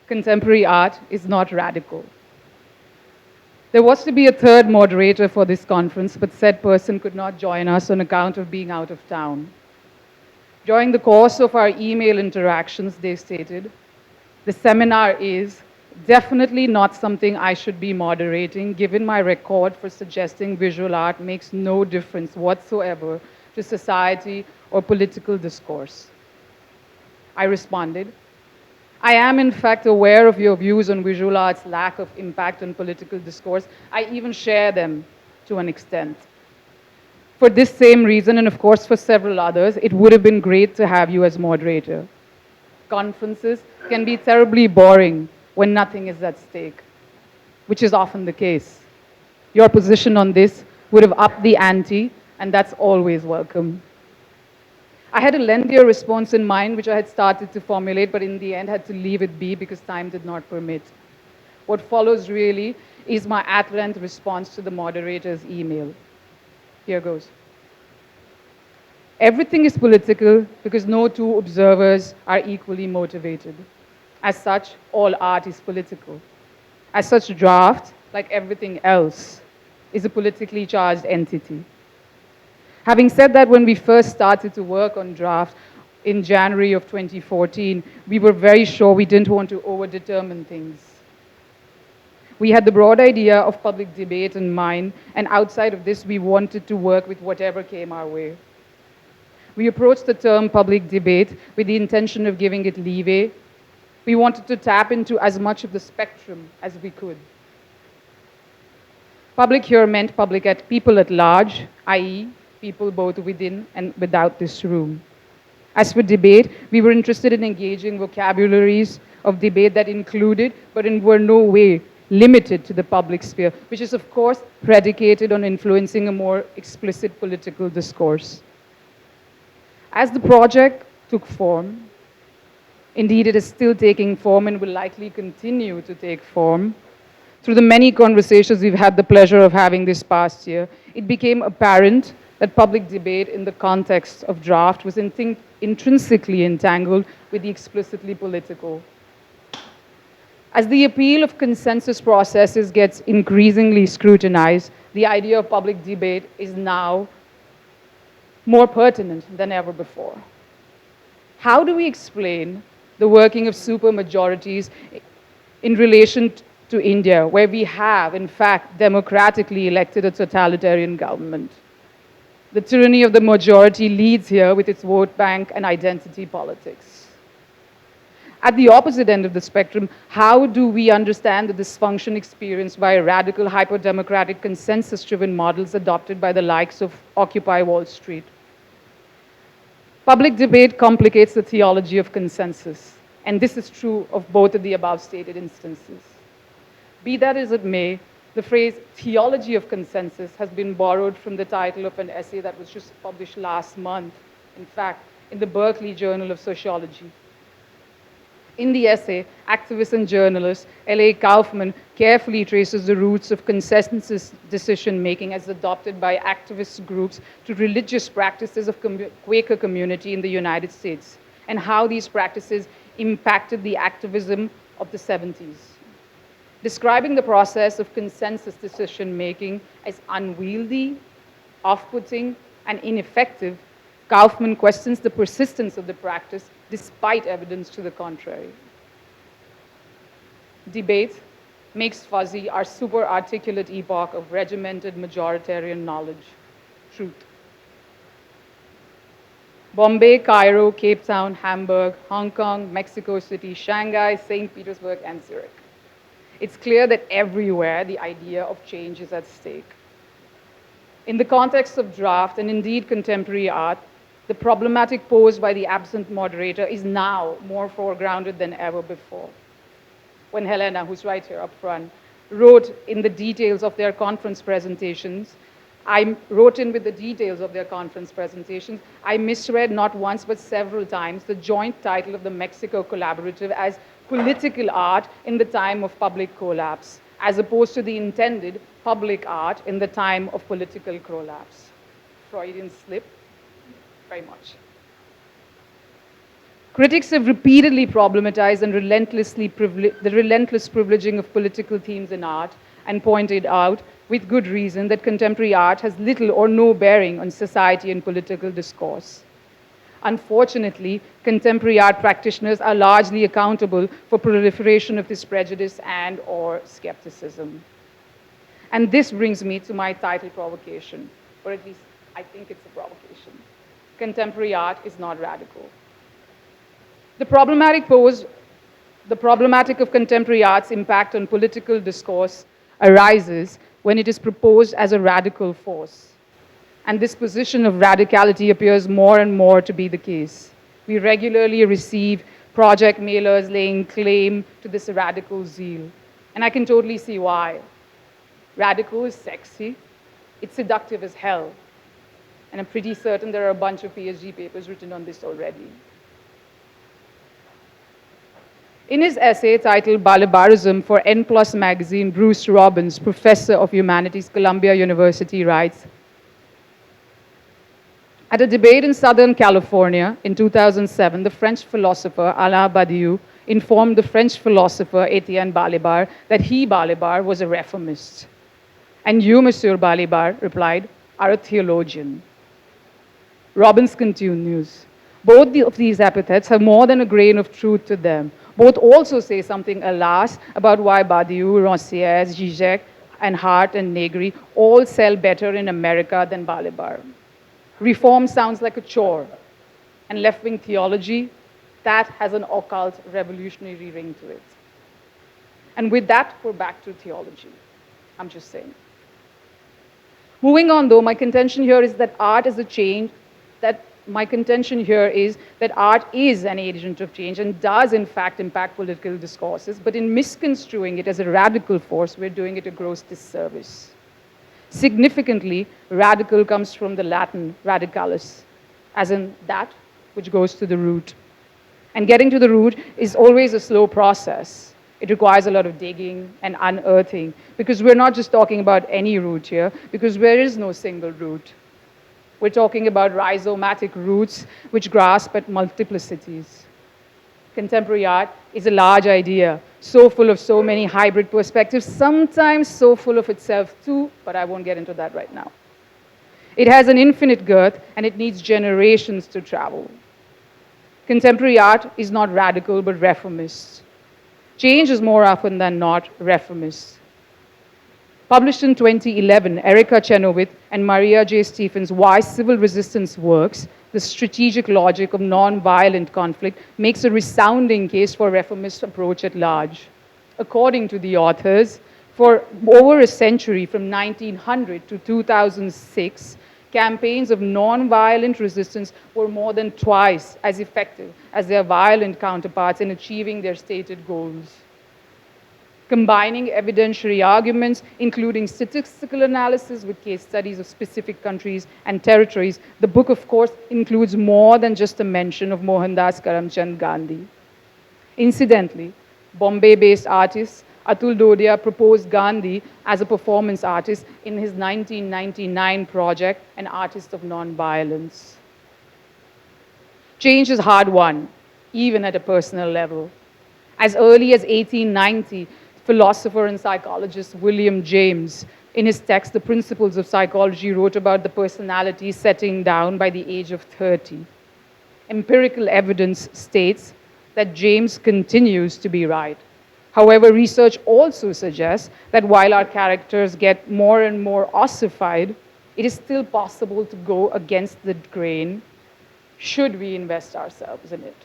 Contemporary art is not radical. There was to be a third moderator for this conference, but said person could not join us on account of being out of town. During the course of our email interactions, they stated, the seminar is definitely not something I should be moderating, given my record for suggesting visual art makes no difference whatsoever to society or political discourse. I responded, I am in fact aware of your views on visual art's lack of impact on political discourse. I even share them to an extent. For this same reason, and of course for several others, it would have been great to have you as moderator. Conferences can be terribly boring when nothing is at stake, which is often the case. Your position on this would have upped the ante, and that's always welcome. I had a lengthier response in mind, which I had started to formulate, but in the end had to leave it be because time did not permit. What follows really is my at-length response to the moderator's email. Here goes. Everything is political because no two observers are equally motivated. As such, all art is political. As such, draft, like everything else, is a politically charged entity. Having said that, when we first started to work on draft in January of 2014, we were very sure we didn't want to overdetermine things. We had the broad idea of public debate in mind, and outside of this, we wanted to work with whatever came our way. We approached the term public debate with the intention of giving it leeway. We wanted to tap into as much of the spectrum as we could. Public here meant public at people at large, i.e., people both within and without this room. As for debate, we were interested in engaging vocabularies of debate that included, but in were no way limited to the public sphere, which is of course predicated on influencing a more explicit political discourse. As the project took form, indeed it is still taking form and will likely continue to take form, through the many conversations we've had the pleasure of having this past year, it became apparent that public debate in the context of draft was intrinsically entangled with the explicitly political. As the appeal of consensus processes gets increasingly scrutinized, the idea of public debate is now more pertinent than ever before. How do we explain the working of supermajorities in relation to India, where we have, in fact, democratically elected a totalitarian government? The tyranny of the majority leads here with its vote bank and identity politics. At the opposite end of the spectrum, how do we understand the dysfunction experienced by radical, hyper-democratic, consensus-driven models adopted by the likes of Occupy Wall Street? Public debate complicates the theology of consensus, and this is true of both of the above stated instances. Be that as it may, the phrase theology of consensus has been borrowed from the title of an essay that was just published last month, in fact, in the Berkeley Journal of Sociology. In the essay, activist and journalist L.A. Kaufman carefully traces the roots of consensus decision-making as adopted by activist groups to religious practices of Quaker community in the United States, and how these practices impacted the activism of the 70s. Describing the process of consensus decision-making as unwieldy, off-putting, and ineffective, Kaufman questions the persistence of the practice despite evidence to the contrary. Debate makes fuzzy our super-articulate epoch of regimented majoritarian knowledge, truth. Bombay, Cairo, Cape Town, Hamburg, Hong Kong, Mexico City, Shanghai, St. Petersburg, and Zurich. It's clear that everywhere the idea of change is at stake. In the context of draft and indeed contemporary art, the problematic posed by the absent moderator is now more foregrounded than ever before. When Helena, who's right here up front, wrote in the details of their conference presentations, I wrote in with the details of their conference presentations, I misread not once but several times the joint title of the Mexico Collaborative as political art in the time of public collapse, as opposed to the intended public art in the time of political collapse. Freudian slip, very much. Critics have repeatedly problematized and the relentless privileging of political themes in art and pointed out, with good reason, that contemporary art has little or no bearing on society and political discourse. Unfortunately, contemporary art practitioners are largely accountable for proliferation of this prejudice and or skepticism. And this brings me to my title provocation, or at least I think it's a provocation. Contemporary art is not radical. The problematic of contemporary art's impact on political discourse arises when it is proposed as a radical force. And this position of radicality appears more and more to be the case. We regularly receive project mailers laying claim to this radical zeal. And I can totally see why. Radical is sexy, it's seductive as hell. And I'm pretty certain there are a bunch of PhD papers written on this already. In his essay titled Balibarism for N Plus magazine, Bruce Robbins, professor of humanities, Columbia University, writes, at a debate in Southern California in 2007, the French philosopher Alain Badiou informed the French philosopher Etienne Balibar that he, Balibar, was a reformist. And you, Monsieur Balibar, replied, are a theologian. Robbins continues, both of these epithets have more than a grain of truth to them. Both also say something, alas, about why Badiou, Rancière, Zizek, and Hart and Negri all sell better in America than Balibar. Reform sounds like a chore, and left-wing theology, that has an occult revolutionary ring to it. And with that, we're back to theology. I'm just saying. Moving on, though, my contention here is that art is a change, my contention here is that art is an agent of change and does, in fact, impact political discourses, but in misconstruing it as a radical force, we're doing it a gross disservice. Significantly, radical comes from the Latin radicalis, as in that which goes to the root. And getting to the root is always a slow process. It requires a lot of digging and unearthing, because we're not just talking about any root here, because there is no single root. We're talking about rhizomatic roots which grasp at multiplicities. Contemporary art is a large idea, so full of so many hybrid perspectives, sometimes so full of itself too, but I won't get into that right now. It has an infinite girth, and it needs generations to travel. Contemporary art is not radical, but reformist. Change is more often than not reformist. Published in 2011, Erica Chenoweth and Maria J. Stephens' Why Civil Resistance Works, the strategic logic of non-violent conflict, makes a resounding case for a reformist approach at large. According to the authors, for over a century, from 1900 to 2006, campaigns of non-violent resistance were more than twice as effective as their violent counterparts in achieving their stated goals. Combining evidentiary arguments, including statistical analysis with case studies of specific countries and territories, the book, of course, includes more than just a mention of Mohandas Karamchand Gandhi. Incidentally, Bombay-based artist Atul Dodia proposed Gandhi as a performance artist in his 1999 project, An Artist of Non-Violence. Change is hard won, even at a personal level. As early as 1890, philosopher and psychologist William James, in his text, The Principles of Psychology, wrote about the personality setting down by the age of 30. Empirical evidence states that James continues to be right. However, research also suggests that while our characters get more and more ossified, it is still possible to go against the grain should we invest ourselves in it.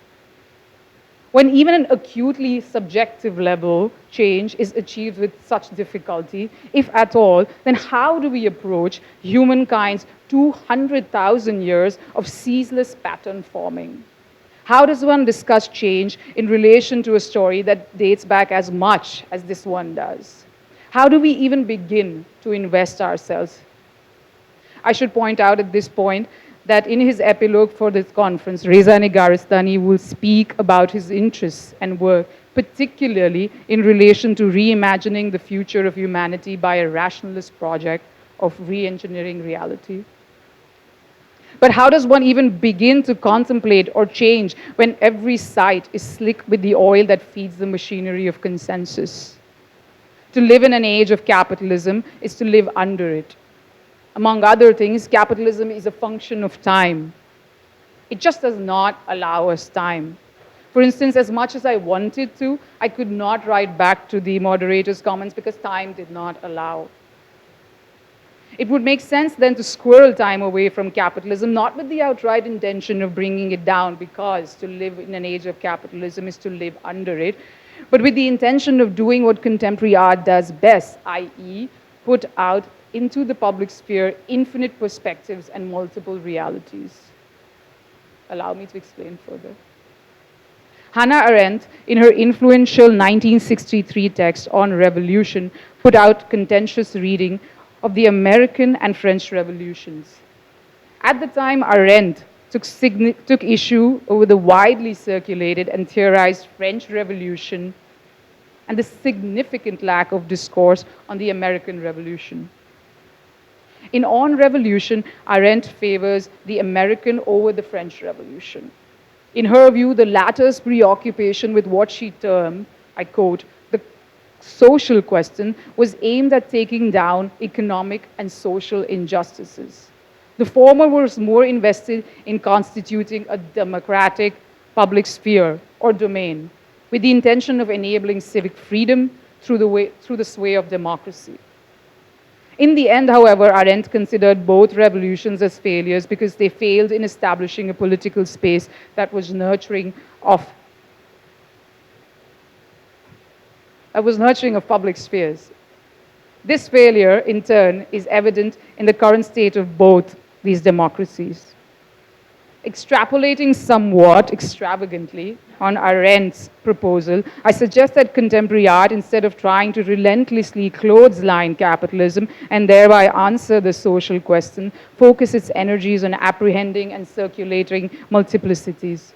When even an acutely subjective level change is achieved with such difficulty, if at all, then how do we approach humankind's 200,000 years of ceaseless pattern forming? How does one discuss change in relation to a story that dates back as much as this one does? How do we even begin to invest ourselves? I should point out at this point that in his epilogue for this conference, Reza Negaristani will speak about his interests and work, particularly in relation to reimagining the future of humanity by a rationalist project of re-engineering reality. But how does one even begin to contemplate or change when every sight is slick with the oil that feeds the machinery of consensus? To live in an age of capitalism is to live under it. Among other things, capitalism is a function of time. It just does not allow us time. For instance, as much as I wanted to, I could not write back to the moderator's comments because time did not allow. It would make sense then to squirrel time away from capitalism, not with the outright intention of bringing it down, because to live in an age of capitalism is to live under it, but with the intention of doing what contemporary art does best, i.e., put out into the public sphere infinite perspectives and multiple realities. Allow me to explain further. Hannah Arendt, in her influential 1963 text on revolution, put out contentious reading of the American and French revolutions. At the time, Arendt took issue over the widely circulated and theorized French Revolution and the significant lack of discourse on the American Revolution. In On Revolution, Arendt favors the American over the French Revolution. In her view, the latter's preoccupation with what she termed, I quote, the social question was aimed at taking down economic and social injustices. The former was more invested in constituting a democratic public sphere or domain with the intention of enabling civic freedom through the sway of democracy. In the end, however, Arendt considered both revolutions as failures because they failed in establishing a political space that was nurturing of public spheres. This failure, in turn, is evident in the current state of both these democracies. Extrapolating somewhat extravagantly on Arendt's proposal, I suggest that contemporary art, instead of trying to relentlessly clothesline capitalism and thereby answer the social question, focus its energies on apprehending and circulating multiplicities.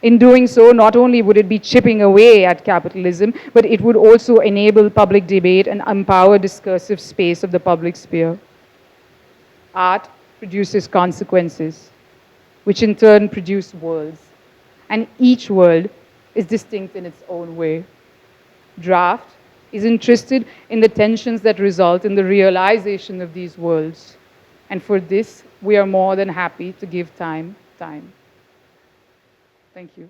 In doing so, not only would it be chipping away at capitalism, but it would also enable public debate and empower discursive space of the public sphere. Art produces consequences, which in turn produce worlds. And each world is distinct in its own way. Draft is interested in the tensions that result in the realization of these worlds. And for this, we are more than happy to give time. Thank you.